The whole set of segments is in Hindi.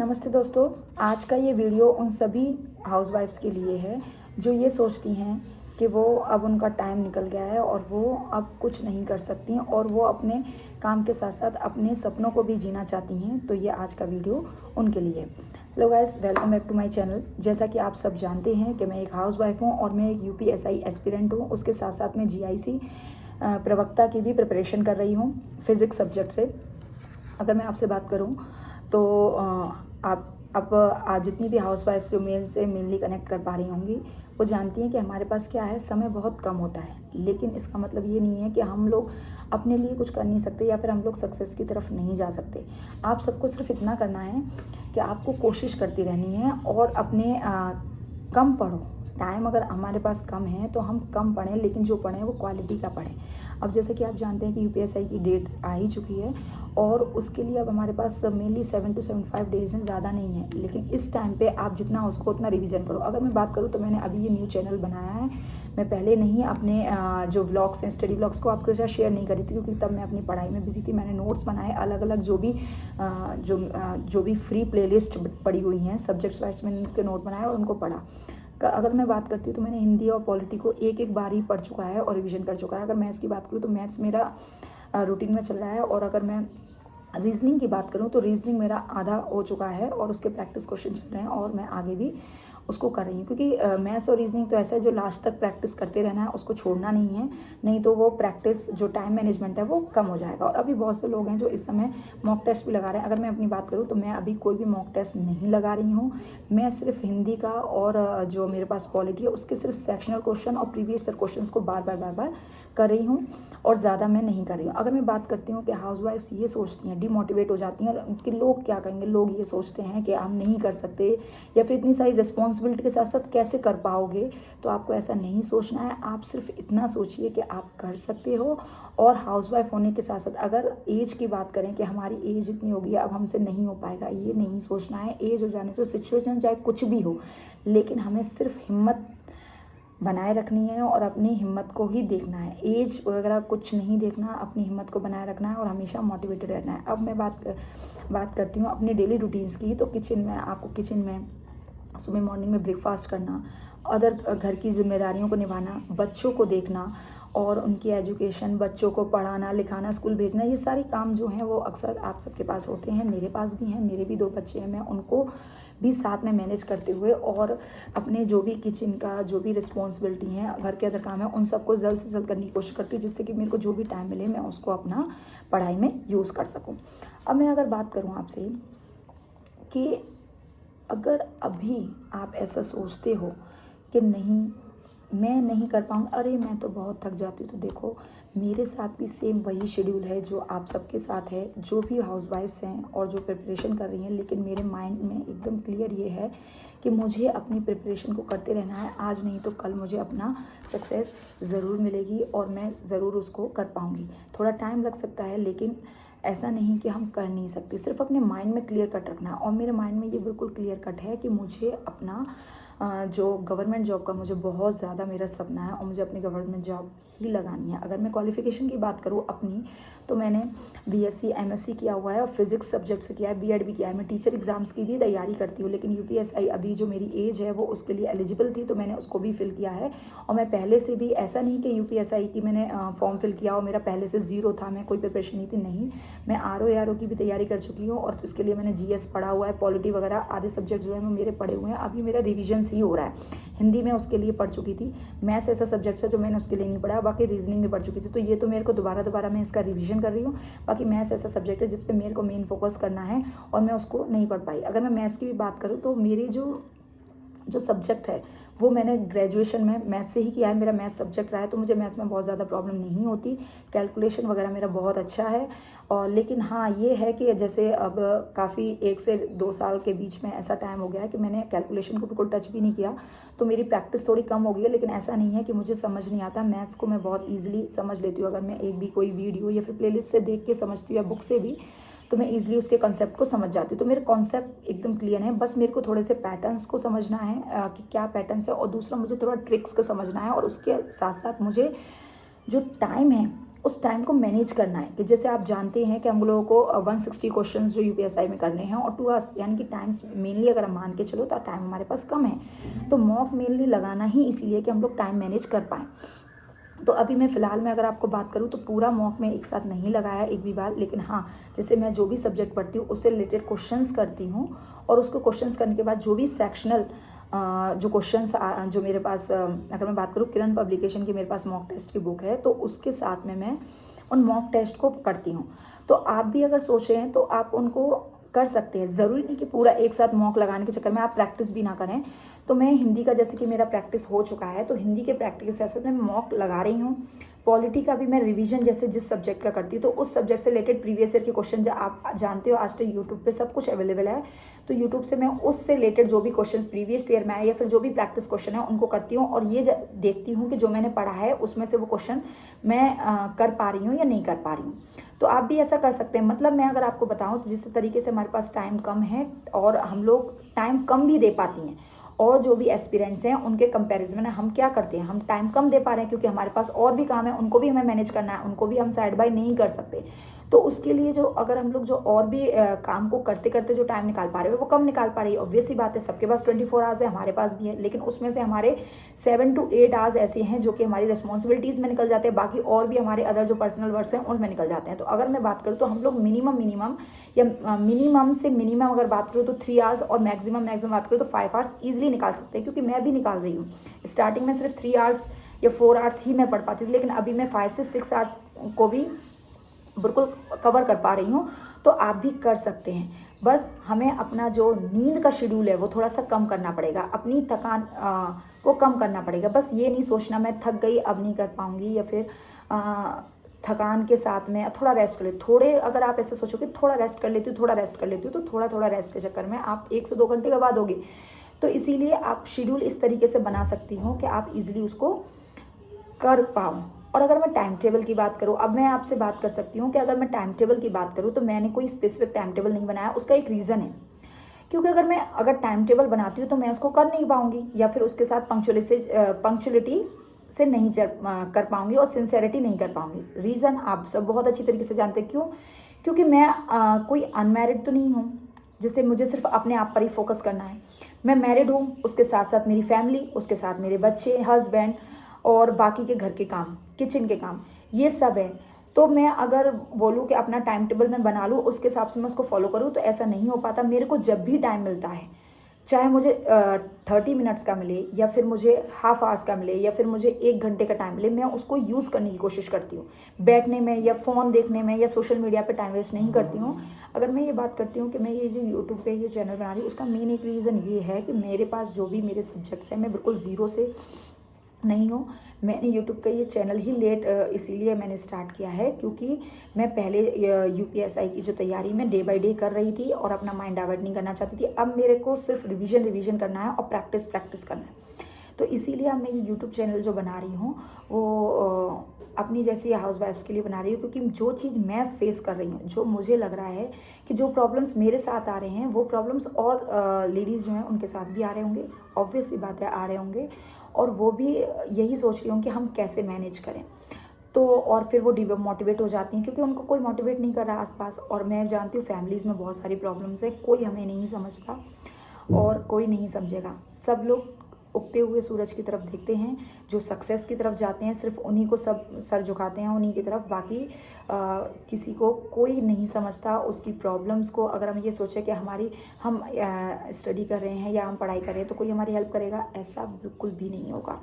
नमस्ते दोस्तों, आज का ये वीडियो उन सभी हाउसवाइफ्स के लिए है जो ये सोचती हैं कि वो अब उनका टाइम निकल गया है और वो अब कुछ नहीं कर सकती और वो अपने काम के साथ साथ अपने सपनों को भी जीना चाहती हैं। तो ये आज का वीडियो उनके लिए। Hello guys, welcome back to my channel. जैसा कि आप सब जानते हैं कि मैं एक हाउसवाइफ हूँ और मैं एक यूपीएसआई एस्पिरेंट हूँ। उसके साथ साथ मैं जीआईसी प्रवक्ता की भी प्रिपरेशन कर रही हूँ फिज़िक्स सब्जेक्ट से। अगर मैं आपसे बात करूं तो आप आज जितनी भी हाउसवाइफ्स जो मेल से मेनली कनेक्ट कर पा रही होंगी वो जानती हैं कि हमारे पास क्या है, समय बहुत कम होता है। लेकिन इसका मतलब ये नहीं है कि हम लोग अपने लिए कुछ कर नहीं सकते या फिर हम लोग सक्सेस की तरफ नहीं जा सकते। आप सबको सिर्फ इतना करना है कि आपको कोशिश करती रहनी है और अपने कम पढ़ो। टाइम अगर हमारे पास कम है तो हम कम पढ़ें, लेकिन जो पढ़ें वो क्वालिटी का पढ़ें। अब जैसे कि आप जानते हैं कि यूपीएसआई की डेट आ ही चुकी है और उसके लिए अब हमारे पास मेनली 7 to 75 डेज़ हैं, ज़्यादा नहीं है। लेकिन इस टाइम पे आप जितना हो उसको उतना रिवीजन करो। अगर मैं बात करूँ तो मैंने अभी ये न्यू चैनल बनाया है। मैं पहले नहीं अपने जो व्लॉग्स हैं, स्टडी व्लॉग्स को आपके साथ शेयर नहीं करी थी क्योंकि तब मैं अपनी पढ़ाई में बिजी थी। मैंने नोट्स बनाए अलग अलग, जो भी फ्री प्लेलिस्ट पड़ी हुई हैं सब्जेक्ट्स वाइज, मैंने उनके नोट बनाए और उनको पढ़ा। अगर मैं बात करती हूँ तो मैंने हिंदी और पॉलिटी को एक बार ही पढ़ चुका है और रिवीजन कर चुका है। अगर मैथ्स की बात करूँ तो मैथ्स मेरा रूटीन में चल रहा है और अगर मैं रीजनिंग की बात करूँ तो रीजनिंग मेरा आधा हो चुका है और उसके प्रैक्टिस क्वेश्चन चल रहे हैं और मैं आगे भी उसको कर रही हूँ क्योंकि मैथ्स और रीजनिंग तो ऐसा है जो लास्ट तक प्रैक्टिस करते रहना है, उसको छोड़ना नहीं है। नहीं तो वो प्रैक्टिस जो टाइम मैनेजमेंट है वो कम हो जाएगा। और अभी बहुत से लोग हैं जो इस समय मॉक टेस्ट भी लगा रहे हैं। अगर मैं अपनी बात करूँ तो मैं अभी कोई भी मॉक टेस्ट नहीं लगा रही हूँ। मैं सिर्फ हिंदी का और जो मेरे पास पॉलिटी है उसके सिर्फ सेक्शनल क्वेश्चन और प्रीवियस ईयर क्वेश्चन को बार बार कर रही हूँ और ज़्यादा मैं नहीं कर रही हूँ। अगर मैं बात करती हूँ कि हाउसवाइफ्स ये सोचती हैं, डिमोटिवेट हो जाती हैं कि लोग क्या कहेंगे, लोग ये सोचते हैं कि हम नहीं कर सकते या फिर इतनी सारी रिस्पॉन्सिबिलिटी के साथ साथ कैसे कर पाओगे। तो आपको ऐसा नहीं सोचना है। आप सिर्फ इतना सोचिए कि आप कर सकते हो। और हाउसवाइफ होने के साथ साथ अगर एज की बात करें कि हमारी एज इतनी हो गई है अब हमसे नहीं हो पाएगा, ये नहीं सोचना है। एज हो जाने तो सिचुएशन चाहे कुछ भी हो, लेकिन हमें सिर्फ हिम्मत बनाए रखनी है और अपनी हिम्मत को ही देखना है। एज वगैरह कुछ नहीं देखना, अपनी हिम्मत को बनाए रखना है और हमेशा मोटिवेटेड रहना है। अब मैं बात करती हूँ अपने डेली रूटीन्स की। तो किचन में सुबह मॉर्निंग में ब्रेकफास्ट करना, अदर घर की जिम्मेदारियों को निभाना, बच्चों को देखना और उनकी एजुकेशन, बच्चों को पढ़ाना लिखाना, स्कूल भेजना, ये सारे काम जो हैं वो अक्सर आप सबके पास होते हैं। मेरे पास भी हैं, मेरे भी 2 बच्चे हैं। मैं उनको भी साथ में मैनेज करते हुए और अपने जो भी किचन का जो भी रिस्पॉन्सिबिलिटी है, घर के अदर काम है, उन सबको जल्द से जल्द करने की कोशिश करती हूँ जिससे कि मेरे को जो भी टाइम मिले मैं उसको अपना पढ़ाई में यूज़ कर सकूँ। अब मैं अगर बात करूँ आपसे कि अगर अभी आप ऐसा सोचते हो कि नहीं मैं नहीं कर पाऊँगी, अरे मैं तो बहुत थक जाती हूँ, तो देखो मेरे साथ भी सेम वही शेड्यूल है जो आप सबके साथ है, जो भी हाउसवाइफ्स हैं और जो प्रिपरेशन कर रही हैं। लेकिन मेरे माइंड में एकदम क्लियर ये है कि मुझे अपनी प्रिपरेशन को करते रहना है। आज नहीं तो कल मुझे अपना सक्सेस ज़रूर मिलेगी और मैं ज़रूर उसको कर पाऊँगी। थोड़ा टाइम लग सकता है लेकिन ऐसा नहीं कि हम कर नहीं सकते। सिर्फ अपने माइंड में क्लियर कट रखना है और मेरे माइंड में ये बिल्कुल क्लियर कट है कि मुझे अपना जो गवर्नमेंट जॉब का मुझे बहुत ज़्यादा मेरा सपना है और मुझे अपनी गवर्नमेंट जॉब ही लगानी है। अगर मैं क्वालिफ़िकेशन की बात करूँ अपनी, तो मैंने बीएससी एमएससी किया हुआ है और फिज़िक्स सब्जेक्ट से किया है, बीएड भी किया है। मैं टीचर एग्ज़ाम्स की भी तैयारी करती हूँ, लेकिन यूपीएसआई अभी जो मेरी एज है वो उसके लिए एलिजिबल थी तो मैंने उसको भी फिल किया है। और मैं पहले से भी, ऐसा नहीं कि यूपीएसआई की मैंने फॉर्म फिल किया और मेरा पहले से ज़ीरो था, मैं कोई प्रिपरेशन नहीं थी, नहीं। मैं आरओ की भी तैयारी कर चुकी हूँ और इसके लिए मैंने जीएस पढ़ा हुआ है, पॉलिटी वगैरह आधे सब्जेक्ट जो है वो मेरे पढ़े हुए हैं। अभी मेरा रिविजन ही हो रहा है। हिंदी में उसके लिए पढ़ चुकी थी, मैथ्स ऐसा सब्जेक्ट है जो मैंने उसके लिए नहीं पढ़ा, बाकी रीजनिंग में पढ़ चुकी थी। तो ये तो मेरे को दोबारा मैं इसका रिवीजन कर रही हूँ। बाकी मैथ्स ऐसा सब्जेक्ट है जिस पे मेरे को मेन फोकस करना है और मैं उसको नहीं पढ़ पाई। अगर मैं मैथ्स की भी बात करूँ तो मेरी जो सब्जेक्ट है वो मैंने ग्रेजुएशन में मैथ्स से ही किया है, मेरा मैथ्स सब्जेक्ट रहा है, तो मुझे मैथ्स में बहुत ज़्यादा प्रॉब्लम नहीं होती। कैलकुलेशन वगैरह मेरा बहुत अच्छा है। और लेकिन हाँ ये है कि जैसे अब काफ़ी 1 से 2 साल के बीच में ऐसा टाइम हो गया है कि मैंने कैलकुलेशन को बिल्कुल टच भी नहीं किया, तो मेरी प्रैक्टिस थोड़ी कम हो गई है। लेकिन ऐसा नहीं है कि मुझे समझ नहीं आता, मैथ्स को मैं बहुत ईजिली समझ लेती हूँ। अगर मैं एक भी कोई वीडियो या फिर प्लेलिस्ट से देख के समझती हूँ या बुक से भी, तो मैं ईजिली उसके कॉन्सेप्ट को समझ जाती हूँ। तो मेरे कॉन्सेप्ट एकदम क्लियर है, बस मेरे को थोड़े से पैटर्न्स को समझना है कि क्या पैटर्न्स है, और दूसरा मुझे थोड़ा ट्रिक्स को समझना है। और उसके साथ साथ मुझे जो टाइम है उस टाइम को मैनेज करना है। कि जैसे आप जानते हैं कि हम लोगों को 160 क्वेश्चन जो यूपीएसआई में करने हैं और 2 आवर्स, यानी कि टाइम्स मेनली अगर हम मान के चलो तो टाइम हमारे पास कम है, तो मॉक मेनली लगाना ही इसीलिए कि हम लोग टाइम मैनेज कर पाएँ। तो अभी मैं फ़िलहाल में अगर आपको बात करूँ तो पूरा मॉक में एक साथ नहीं लगाया एक भी बार, लेकिन हाँ, जैसे मैं जो भी सब्जेक्ट पढ़ती हूँ उससे रिलेटेड क्वेश्चंस करती हूँ, और उसको क्वेश्चंस करने के बाद जो भी सेक्शनल जो क्वेश्चंस जो मेरे पास, अगर मैं बात करूँ किरण पब्लिकेशन की मेरे पास मॉक टेस्ट की बुक है, तो उसके साथ में मैं उन मॉक टेस्ट को करती हूँ। तो आप भी अगर सोचें तो आप उनको कर सकते हैं। ज़रूरी नहीं कि पूरा एक साथ मॉक लगाने के चक्कर में आप प्रैक्टिस भी ना करें। तो मैं हिंदी का जैसे कि मेरा प्रैक्टिस हो चुका है, तो हिंदी के प्रैक्टिस के साथ मैं मॉक लगा रही हूँ। पॉलिटी का भी मैं रिवीजन जैसे जिस सब्जेक्ट का करती हूँ, तो उस सब्जेक्ट से रिलेटेड प्रीवियस ईयर के क्वेश्चन, जो आप जानते हो आज तो यूट्यूब पे सब कुछ अवेलेबल है, तो यूट्यूब से मैं उससे रिलेटेड जो भी क्वेश्चन प्रीवियस ईयर में आए या फिर जो भी प्रैक्टिस क्वेश्चन है उनको करती हूँ, और ये देखती हूँ कि जो मैंने पढ़ा है उसमें से वो क्वेश्चन मैं कर पा रही हूँ या नहीं कर पा रही हूँ। तो आप भी ऐसा कर सकते हैं। मतलब मैं अगर आपको बताऊँ तो जिस तरीके से हमारे पास टाइम कम है और हम लोग टाइम कम भी दे पाती हैं, और जो भी एस्पिरेंट्स हैं उनके कंपैरिजन में हम क्या करते हैं, हम टाइम कम दे पा रहे हैं क्योंकि हमारे पास और भी काम है, उनको भी हमें मैनेज करना है, उनको भी हम साइड बाय नहीं कर सकते। तो उसके लिए जो अगर हम लोग जो और भी काम को करते करते जो टाइम निकाल पा रहे हैं वो कम निकाल पा रही है। ऑब्वियस सी बात है, सबके पास 24 आवर्स है, हमारे पास भी है, लेकिन उसमें से हमारे 7 to 8 आवर्स ऐसे हैं जो कि हमारी रिस्पॉन्सिबिलिटीज़ में निकल जाते हैं, बाकी और भी हमारे अदर जो पर्सनल वर्क्स हैं उनमें निकल जाते हैं। तो अगर मैं बात करूँ तो हम लोग मिनिमम या मिनिमम से मिनिमम अगर बात करूँ तो 3 आवर्स, और मैक्सिमम बात करूँ तो 5 आवर्स ईजिली निकाल सकते हैं, क्योंकि मैं भी निकाल रही हूँ। स्टार्टिंग में सिर्फ 3 आवर्स या 4 आवर्स ही मैं पढ़ पाती थी, लेकिन अभी मैं 5 से 6 आवर्स को भी बिल्कुल कवर कर पा रही हूँ। तो आप भी कर सकते हैं। बस हमें अपना जो नींद का शेड्यूल है वो थोड़ा सा कम करना पड़ेगा, अपनी थकान को कम करना पड़ेगा। बस ये नहीं सोचना मैं थक गई अब नहीं कर पाऊँगी, या फिर थकान के साथ में थोड़ा रेस्ट कर ले थोड़े, अगर आप ऐसे सोचो कि थोड़ा रेस्ट कर लेती हूँ तो थोड़ा थोड़ा रेस्ट के चक्कर में आप 1 से 2 घंटे के बाद होगी। तो इसीलिए आप शेड्यूल इस तरीके से बना सकती हो कि आप इजीली उसको कर पाओ। और अगर मैं टाइम टेबल की बात करूँ, अब मैं आपसे बात कर सकती हूँ कि अगर मैं टाइम टेबल की बात करूँ तो मैंने कोई स्पेसिफिक टाइम टेबल नहीं बनाया। उसका एक रीज़न है, क्योंकि अगर टाइम टेबल बनाती हूँ तो मैं उसको कर नहीं पाऊँगी, या फिर उसके साथ पंक्चुअलिटी से नहीं कर पाऊँगी और सिंसेरिटी नहीं कर पाऊँगी। रीज़न आप सब बहुत अच्छी तरीके से जानते हैं क्यों, क्योंकि मैं कोई अनमैरिड तो नहीं हूँ जिससे मुझे सिर्फ अपने आप पर ही फोकस करना है। मैं मैरिड हूँ, उसके साथ साथ मेरी फैमिली, उसके साथ मेरे बच्चे, हस्बैंड और बाकी के घर के काम, किचन के काम, ये सब है। तो मैं अगर बोलूँ कि अपना टाइम टेबल मैं बना लूँ, उसके हिसाब से मैं उसको फॉलो करूँ, तो ऐसा नहीं हो पाता। मेरे को जब भी टाइम मिलता है, चाहे मुझे 30 मिनट्स का मिले या फिर मुझे हाफ आवर्स का मिले या फिर मुझे 1 घंटे का टाइम मिले, मैं उसको यूज़ करने की कोशिश करती हूँ। बैठने में या फ़ोन देखने में या सोशल मीडिया पे टाइम वेस्ट नहीं करती हूँ। अगर मैं ये बात करती हूँ कि मैं ये जो यूट्यूब पे ये चैनल बना रही हूँ, उसका मेन एक रीज़न ये है कि मेरे पास जो भी मेरे सब्जेक्ट्स हैं, मैं बिल्कुल ज़ीरो से नहीं हूँ। मैंने यूट्यूब का ये चैनल ही लेट इसीलिए मैंने स्टार्ट किया है, क्योंकि मैं पहले यूपीएसआई की जो तैयारी मैं डे बाय डे कर रही थी और अपना माइंड डाइवर्ट नहीं करना चाहती थी। अब मेरे को सिर्फ रिवीजन करना है और प्रैक्टिस करना है। तो इसीलिए अब मैं ये यूट्यूब चैनल जो बना रही हूँ वो अपनी जैसी हाउस वाइफ्स के लिए बना रही हूँ, क्योंकि जो चीज़ मैं फेस कर रही हूँ, जो मुझे लग रहा है कि जो प्रॉब्लम्स मेरे साथ आ रहे हैं वो प्रॉब्लम्स और लेडीज़ जो हैं उनके साथ भी आ रहे होंगे, ऑब्वियस सी बात है आ रहे होंगे, और वो भी यही सोच रही हूँ कि हम कैसे मैनेज करें। तो और फिर वो मोटिवेट हो जाती हैं, क्योंकि उनको कोई मोटिवेट नहीं कर रहा आसपास। और मैं जानती हूँ फैमिलीज़ में बहुत सारी प्रॉब्लम्स है, कोई हमें नहीं समझता और कोई नहीं समझेगा। सब लोग उगते हुए सूरज की तरफ देखते हैं, जो सक्सेस की तरफ जाते हैं सिर्फ उन्हीं को सब सर झुकाते हैं, उन्हीं की तरफ। बाकी किसी को कोई नहीं समझता उसकी प्रॉब्लम्स को। अगर हम ये सोचें कि हम स्टडी कर रहे हैं या हम पढ़ाई कर रहे हैं तो कोई हमारी हेल्प करेगा, ऐसा बिल्कुल भी नहीं होगा।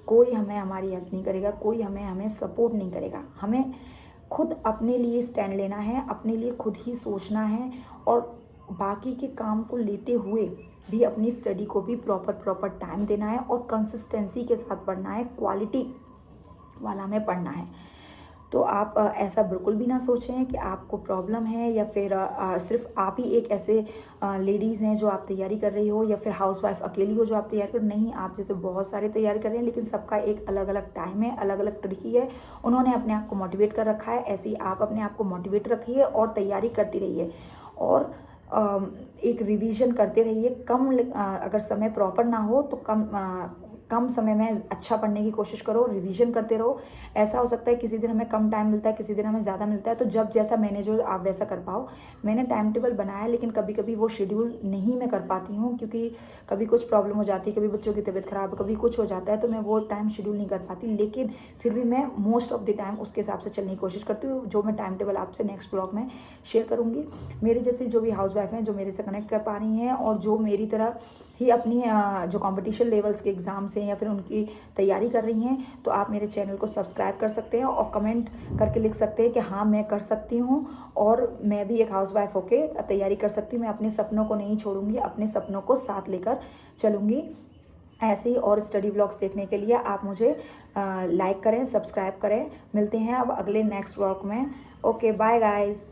कोई हमारी हेल्प नहीं करेगा, कोई हमें सपोर्ट नहीं करेगा। हमें खुद अपने लिए स्टैंड लेना है, अपने लिए खुद ही सोचना है, और बाकी के काम को लेते हुए भी अपनी स्टडी को भी प्रॉपर टाइम देना है और कंसिस्टेंसी के साथ पढ़ना है, क्वालिटी वाला में पढ़ना है। तो आप ऐसा बिल्कुल भी ना सोचें कि आपको प्रॉब्लम है या फिर सिर्फ आप ही एक ऐसे लेडीज़ हैं जो आप तैयारी कर रही हो, या फिर हाउसवाइफ अकेली हो जो आप तैयारी कर। नहीं, आप जैसे बहुत सारे तैयारी कर रहे हैं, लेकिन सबका एक अलग अलग टाइम है, अलग अलग तरीकी है। उन्होंने अपने आप को मोटिवेट कर रखा है, ऐसे ही आप अपने आप को मोटिवेट रखिए और तैयारी करती रहिए, और एक रिवीजन करते रहिए। अगर समय प्रॉपर ना हो तो कम समय में अच्छा पढ़ने की कोशिश करो, रिवीजन करते रहो। ऐसा हो सकता है किसी दिन हमें कम टाइम मिलता है, किसी दिन हमें ज़्यादा मिलता है, तो जब जैसा मैनेज हो आप वैसा कर पाओ। मैंने टाइम टेबल बनाया, लेकिन कभी कभी वो शेड्यूल नहीं मैं कर पाती हूँ, क्योंकि कभी कुछ प्रॉब्लम हो जाती है, कभी बच्चों की तबीयत खराब, कभी कुछ हो जाता है, तो मैं वो टाइम शेड्यूल नहीं कर पाती। लेकिन फिर भी मैं मोस्ट ऑफ द टाइम उसके हिसाब से चलने की कोशिश करती हूँ, जो मैं टाइम टेबल आपसे नेक्स्ट ब्लॉग में शेयर करूँगी। मेरे जैसे जो भी हाउस वाइफ हैं जो मेरे से कनेक्ट कर पा रही हैं और जो मेरी तरह ही अपनी जो कंपटीशन लेवल्स के एग्ज़ाम्स हैं या फिर उनकी तैयारी कर रही हैं, तो आप मेरे चैनल को सब्सक्राइब कर सकते हैं और कमेंट करके लिख सकते हैं कि हाँ मैं कर सकती हूँ और मैं भी एक हाउस वाइफ होके तैयारी कर सकती हूँ। मैं अपने सपनों को नहीं छोड़ूंगी, अपने सपनों को साथ लेकर चलूँगी। ऐसे ही और स्टडी व्लॉग्स देखने के लिए आप मुझे लाइक करें, सब्सक्राइब करें। मिलते हैं अब अगले नेक्स्ट व्लॉग में। Okay, bye guys.